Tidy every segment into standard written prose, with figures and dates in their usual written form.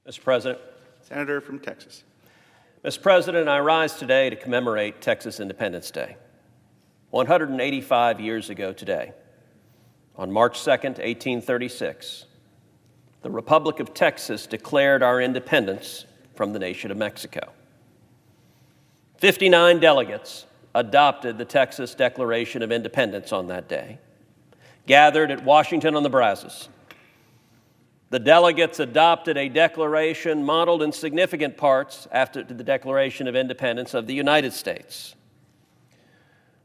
Mr. President. Senator from Texas. Mr. President, I rise today to commemorate Texas Independence Day. 185 years ago today, on March 2nd, 1836, the Republic of Texas declared our independence from the nation of Mexico. 59 delegates adopted the Texas Declaration of Independence on that day, gathered at Washington on the Brazos. The delegates adopted a declaration modeled in significant parts after the Declaration of Independence of the United States.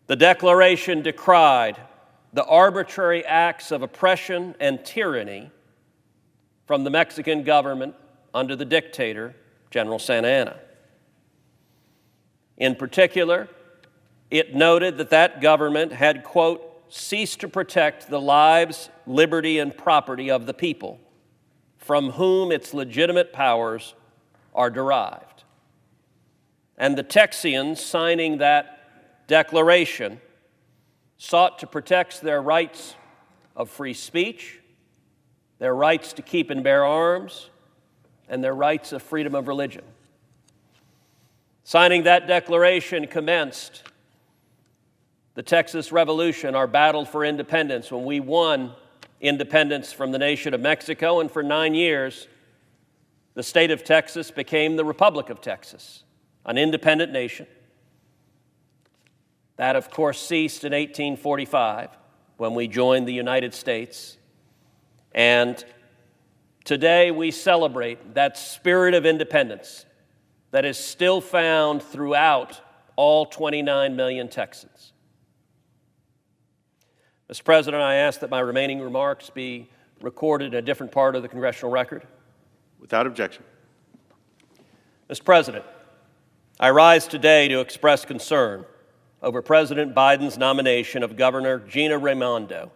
The Declaration decried the arbitrary acts of oppression and tyranny from the Mexican government under the dictator, General Santa Anna. In particular, it noted that that government had, quote, ceased to protect the lives, liberty, and property of the people, from whom its legitimate powers are derived. And the Texians signing that declaration sought to protect their rights of free speech, their rights to keep and bear arms, and their rights of freedom of religion. Signing that declaration commenced the Texas Revolution, our battle for independence, when we won independence from the nation of Mexico, and for 9 years, the state of Texas became the Republic of Texas, an independent nation. That, of course, ceased in 1845 when we joined the United States. And today we celebrate that spirit of independence that is still found throughout all 29 million Texans. Mr. President, I ask that my remaining remarks be recorded in a different part of the congressional record. Without objection. Mr. President, I rise today to express concern over President Biden's nomination of Governor Gina Raimondo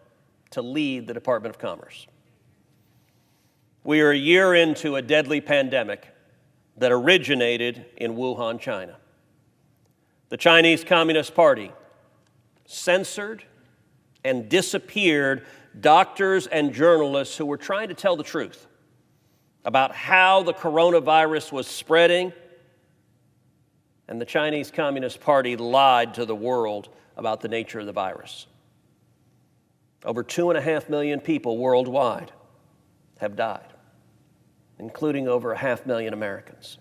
to lead the Department of Commerce. We are a year into a deadly pandemic that originated in Wuhan, China. The Chinese Communist Party censored and disappeared doctors and journalists who were trying to tell the truth about how the coronavirus was spreading, and the Chinese Communist Party lied to the world about the nature of the virus. Over 2.5 million people worldwide have died, including over 500,000 Americans.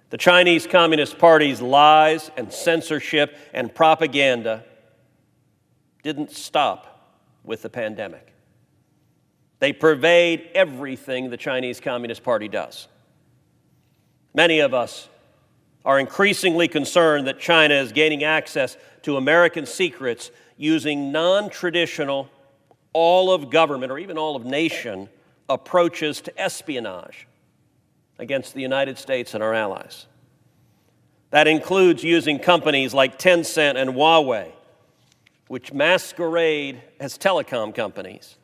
The Chinese Communist Party's lies and censorship and propaganda didn't stop with the pandemic. They pervade everything the Chinese Communist Party does. Many of us are increasingly concerned that China is gaining access to American secrets using non-traditional, all-of-government or even all-of-nation approaches to espionage against the United States and our allies. That includes using companies like Tencent and Huawei, which masquerade as telecom companies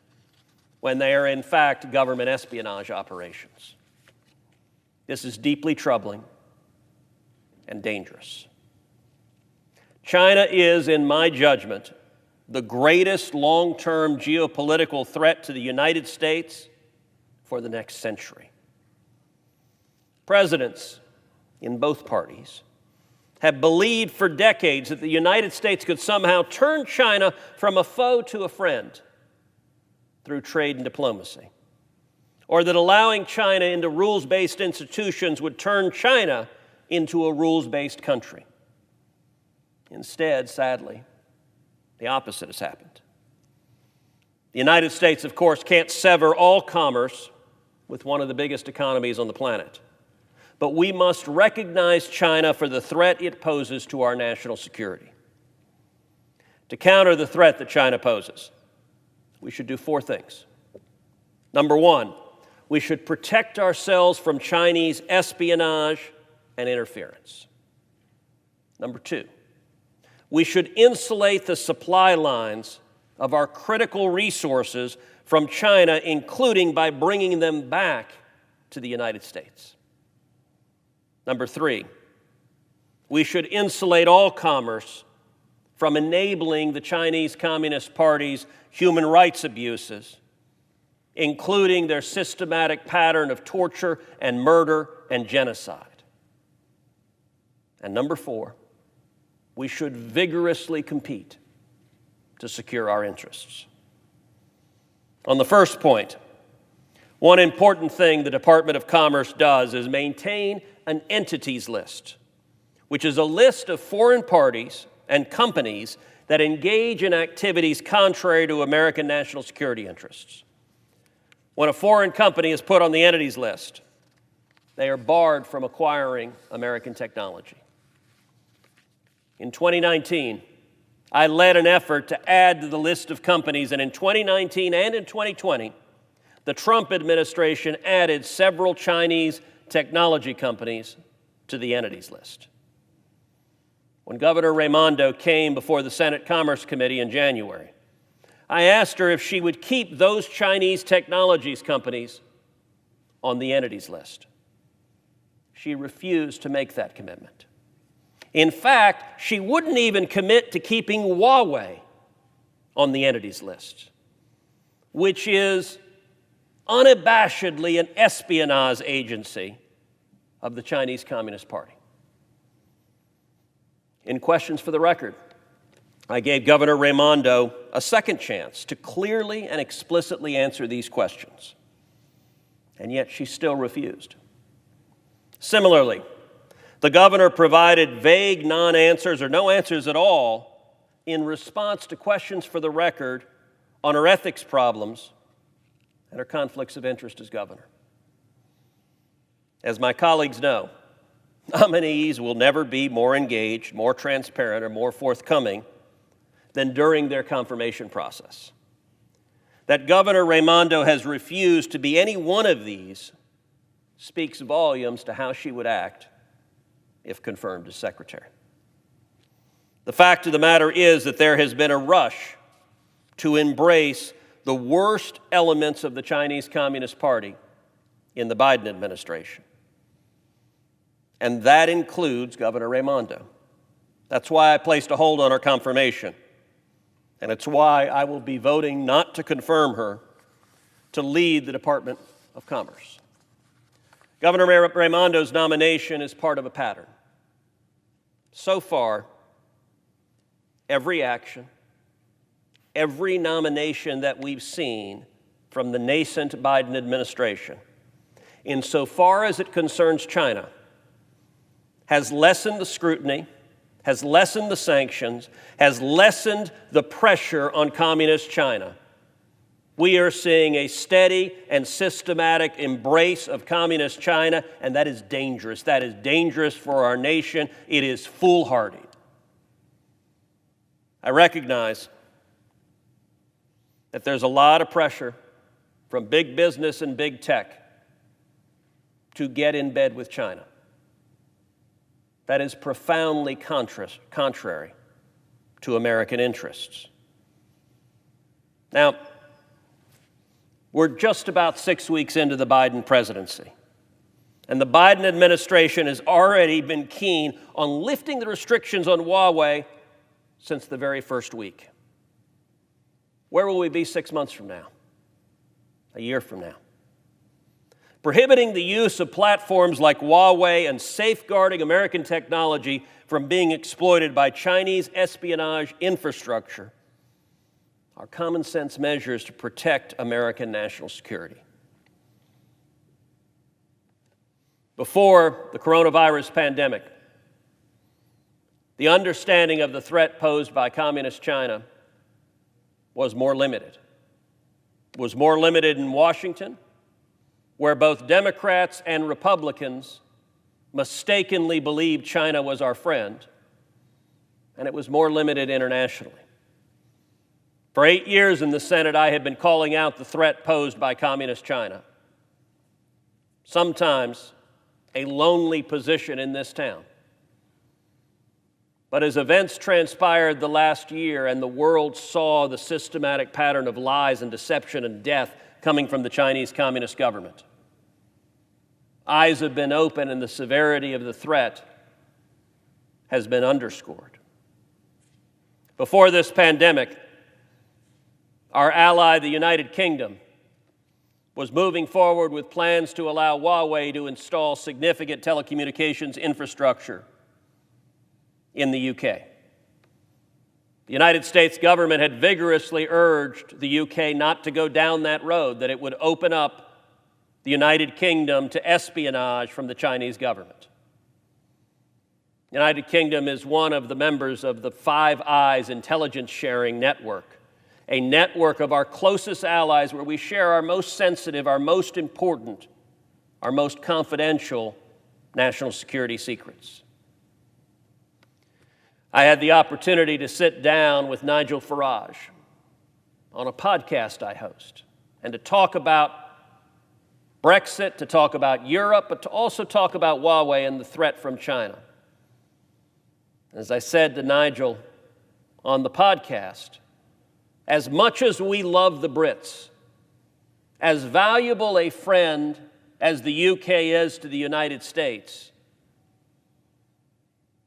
when they are in fact government espionage operations. This is deeply troubling and dangerous. China is, in my judgment, the greatest long-term geopolitical threat to the United States for the next century. Presidents in both parties have believed for decades that the United States could somehow turn China from a foe to a friend through trade and diplomacy, or that allowing China into rules-based institutions would turn China into a rules-based country. Instead, sadly, the opposite has happened. The United States, of course, can't sever all commerce with one of the biggest economies on the planet. But we must recognize China for the threat it poses to our national security. To counter the threat that China poses, we should do 4 things. Number 1, we should protect ourselves from Chinese espionage and interference. Number 2, we should insulate the supply lines of our critical resources from China, including by bringing them back to the United States. Number 3, we should insulate all commerce from enabling the Chinese Communist Party's human rights abuses including their systematic pattern of torture and murder and genocide. And number 4, we should vigorously compete to secure our interests. On the first point, one important thing the Department of Commerce does is maintain an entities list, which is a list of foreign parties and companies that engage in activities contrary to American national security interests. When a foreign company is put on the entities list, they are barred from acquiring American technology. In 2019, I led an effort to add to the list of companies, and in 2019 and in 2020, the Trump administration added several Chinese technology companies to the entities list. When Governor Raimondo came before the Senate Commerce Committee in January, I asked her if she would keep those Chinese technologies companies on the entities list. She refused to make that commitment. In fact, she wouldn't even commit to keeping Huawei on the entities list, which is unabashedly an espionage agency of the Chinese Communist Party. In questions for the record, I gave Governor Raimondo a second chance to clearly and explicitly answer these questions, and yet she still refused. Similarly, the governor provided vague non-answers or no answers at all in response to questions for the record on her ethics problems and her conflicts of interest as governor. As my colleagues know, nominees will never be more engaged, more transparent, or more forthcoming than during their confirmation process. That Governor Raimondo has refused to be any one of these speaks volumes to how she would act if confirmed as secretary. The fact of the matter is that there has been a rush to embrace the worst elements of the Chinese Communist Party in the Biden administration. And that includes Governor Raimondo. That's why I placed a hold on her confirmation. And it's why I will be voting not to confirm her to lead the Department of Commerce. Governor Raimondo's nomination is part of a pattern. So far, every action, every nomination that we've seen from the nascent Biden administration, insofar as it concerns China, has lessened the scrutiny, has lessened the sanctions, has lessened the pressure on communist China. We are seeing a steady and systematic embrace of communist China, and that is dangerous. That is dangerous for our nation. It is foolhardy. I recognize that there's a lot of pressure from big business and big tech to get in bed with China. That is profoundly contrary to American interests. Now, we're just about 6 weeks into the Biden presidency, and the Biden administration has already been keen on lifting the restrictions on Huawei since the very first week. Where will we be 6 months from now? A year from now? Prohibiting the use of platforms like Huawei and safeguarding American technology from being exploited by Chinese espionage infrastructure are common sense measures to protect American national security. Before the coronavirus pandemic, the understanding of the threat posed by communist China was more limited. It was more limited in Washington, where both Democrats and Republicans mistakenly believed China was our friend, and it was more limited internationally. For 8 years in the Senate, I have been calling out the threat posed by communist China. Sometimes a lonely position in this town. But as events transpired the last year and the world saw the systematic pattern of lies and deception and death coming from the Chinese Communist government, eyes have been opened and the severity of the threat has been underscored. Before this pandemic, our ally, the United Kingdom, was moving forward with plans to allow Huawei to install significant telecommunications infrastructure in the UK. The United States government had vigorously urged the UK not to go down that road, that it would open up the United Kingdom to espionage from the Chinese government. The United Kingdom is one of the members of the Five Eyes intelligence sharing network, a network of our closest allies where we share our most sensitive, our most important, our most confidential national security secrets. I had the opportunity to sit down with Nigel Farage on a podcast I host and to talk about Brexit, to talk about Europe, but to also talk about Huawei and the threat from China. As I said to Nigel on the podcast, as much as we love the Brits, as valuable a friend as the UK is to the United States,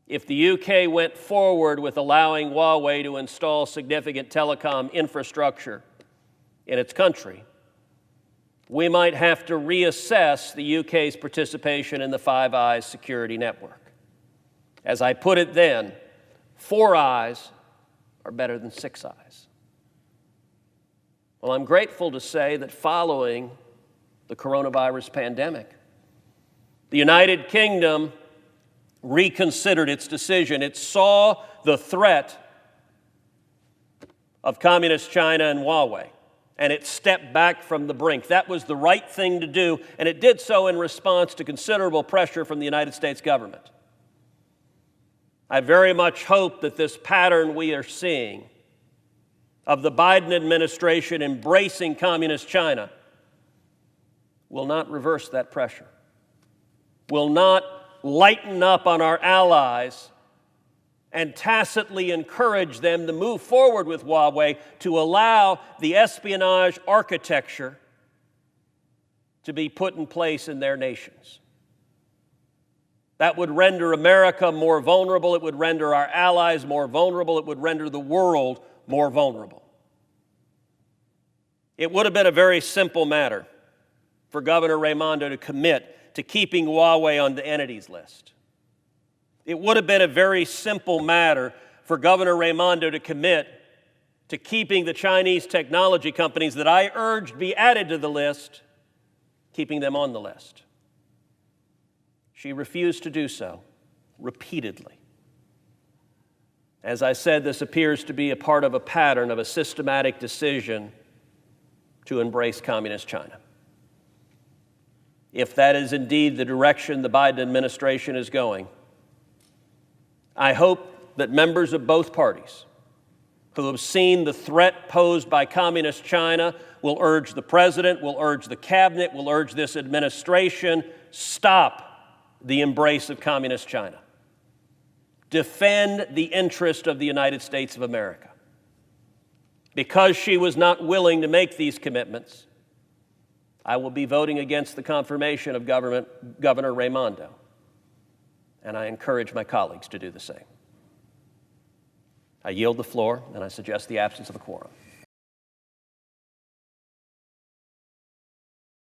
if the UK went forward with allowing Huawei to install significant telecom infrastructure in its country, we might have to reassess the UK's participation in the Five Eyes security network. As I put it then, 4 eyes are better than 6 eyes. Well, I'm grateful to say that following the coronavirus pandemic, the United Kingdom reconsidered its decision. It saw the threat of Communist China and Huawei, and it stepped back from the brink. That was the right thing to do, and it did so in response to considerable pressure from the United States government. I very much hope that this pattern we are seeing of the Biden administration embracing Communist China will not reverse that pressure, will not lighten up on our allies and tacitly encourage them to move forward with Huawei to allow the espionage architecture to be put in place in their nations. That would render America more vulnerable. It would render our allies more vulnerable. It would render the world more vulnerable. It would have been a very simple matter for Governor Raimondo to commit to keeping Huawei on the entities list. It would have been a very simple matter for Governor Raimondo to commit to keeping the Chinese technology companies that I urged be added to the list, keeping them on the list. She refused to do so repeatedly. As I said, this appears to be a part of a pattern of a systematic decision to embrace Communist China. If that is indeed the direction the Biden administration is going, I hope that members of both parties who have seen the threat posed by Communist China will urge the president, will urge the cabinet, will urge this administration, stop the embrace of Communist China. Defend the interest of the United States of America. Because she was not willing to make these commitments, I will be voting against the confirmation of Governor Raimondo, and I encourage my colleagues to do the same. I yield the floor, and I suggest the absence of a quorum.